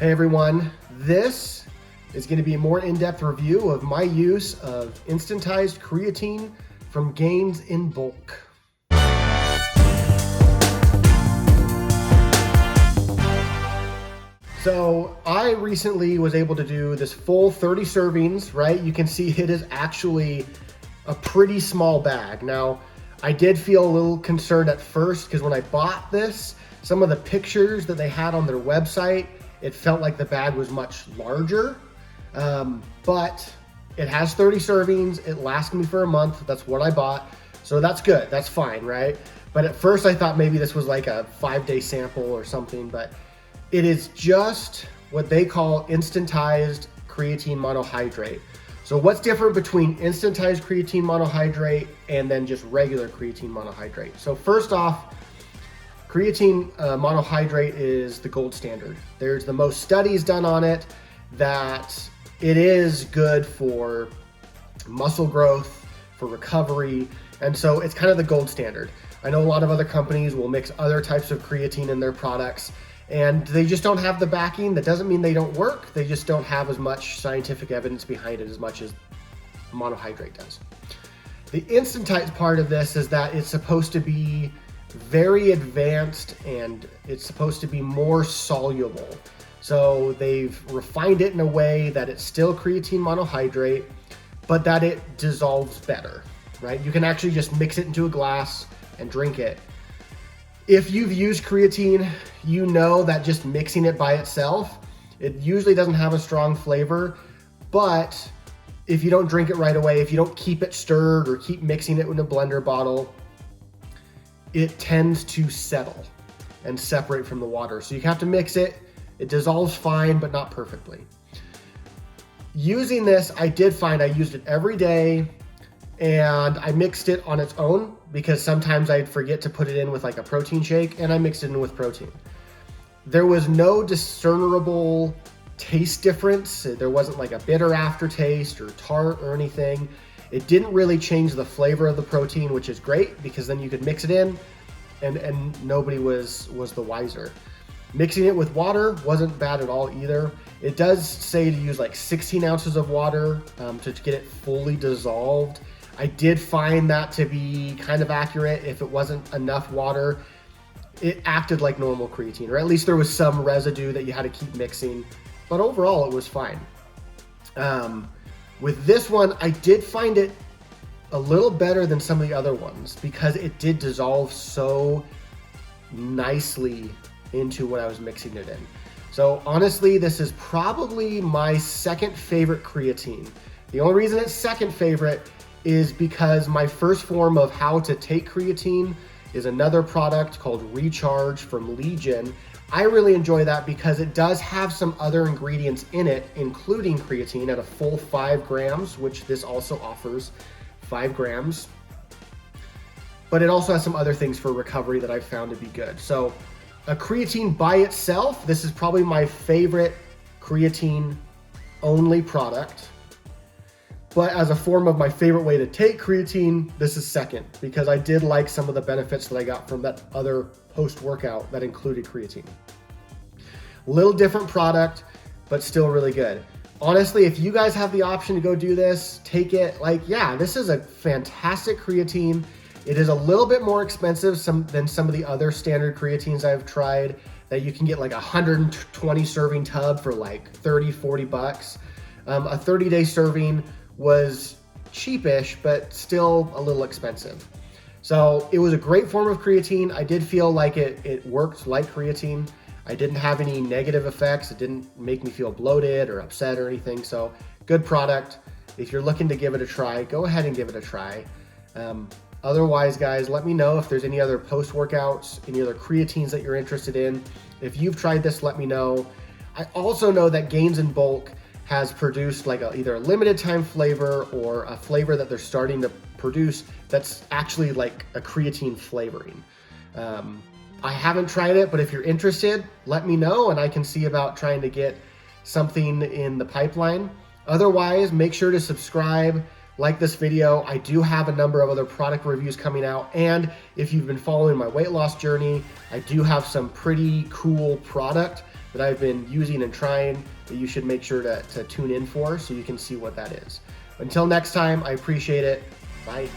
Hey everyone, this is going to be a more in-depth review of my use of Instantized creatine from Gains in Bulk. So I recently was able to do this full 30 servings, right? You can see it is actually a pretty small bag. Now, I did feel a little concerned at first because when I bought this, some of the pictures that they had on their website, it felt like the bag was much larger, but it has 30 servings. It lasted me for a month. That's what I bought. So that's good. That's fine, right? But at first I thought maybe this was like a 5-day sample or something, but it is just what they call instantized creatine monohydrate. So what's different between instantized creatine monohydrate and then just regular creatine monohydrate? So first off, creatine monohydrate is the gold standard. There's the most studies done on it, that it is good for muscle growth, for recovery, and so it's kind of the gold standard. I know a lot of other companies will mix other types of creatine in their products, and they just don't have the backing. That doesn't mean they don't work, they just don't have as much scientific evidence behind it as much as monohydrate does. The instantized part of this is that it's supposed to be very advanced and it's supposed to be more soluble. So they've refined it in a way that it's still creatine monohydrate, but that it dissolves better, right? You can actually just mix it into a glass and drink it. If you've used creatine, you know that just mixing it by itself, it usually doesn't have a strong flavor, but if you don't drink it right away, if you don't keep it stirred or keep mixing it in a blender bottle, it tends to settle and separate from the water. So you have to mix it. It dissolves fine, but not perfectly. Using this, I did find I used it every day, and I mixed it on its own because sometimes I'd forget to put it in with like a protein shake, and I mixed it in with protein. There was no discernible taste difference. There wasn't like a bitter aftertaste or tart or anything. It didn't really change the flavor of the protein, which is great because then you could mix it in and nobody was the wiser. Mixing it with water wasn't bad at all either. It does say to use like 16 ounces of water to get it fully dissolved. I did find that to be kind of accurate. If it wasn't enough water, it acted like normal creatine, or at least there was some residue that you had to keep mixing, but overall it was fine. With this one, I did find it a little better than some of the other ones because it did dissolve so nicely into what I was mixing it in. So honestly, this is probably my second favorite creatine. The only reason it's second favorite is because my first form of how to take creatine is another product called Recharge from Legion. I really enjoy that because it does have some other ingredients in it, including creatine at a full 5 grams, which this also offers 5 grams. But it also has some other things for recovery that I've found to be good. So a creatine by itself, this is probably my favorite creatine only product. But as a form of my favorite way to take creatine, this is second because I did like some of the benefits that I got from that other post-workout that included creatine. Little different product, but still really good. Honestly, if you guys have the option to go do this, take it. Like, yeah, this is a fantastic creatine. It is a little bit more expensive than some of the other standard creatines I've tried that you can get like a 120 serving tub for like 30, 40 bucks. A 30-day serving was cheapish, but still a little expensive. So it was a great form of creatine. I did feel like it worked like creatine. I didn't have any negative effects. It didn't make me feel bloated or upset or anything. So good product. If you're looking to give it a try, go ahead and give it a try. Otherwise, guys, let me know if there's any other post-workouts, any other creatines that you're interested in. If you've tried this, let me know. I also know that Gains in Bulk has produced like either a limited time flavor or a flavor that they're starting to produce that's actually like a creatine flavoring. I haven't tried it, but if you're interested, let me know and I can see about trying to get something in the pipeline. Otherwise, make sure to subscribe, like this video. I do have a number of other product reviews coming out, and if you've been following my weight loss journey, I do have some pretty cool product that I've been using and trying that you should make sure to tune in for so you can see what that is. Until next time, I appreciate it. Bye.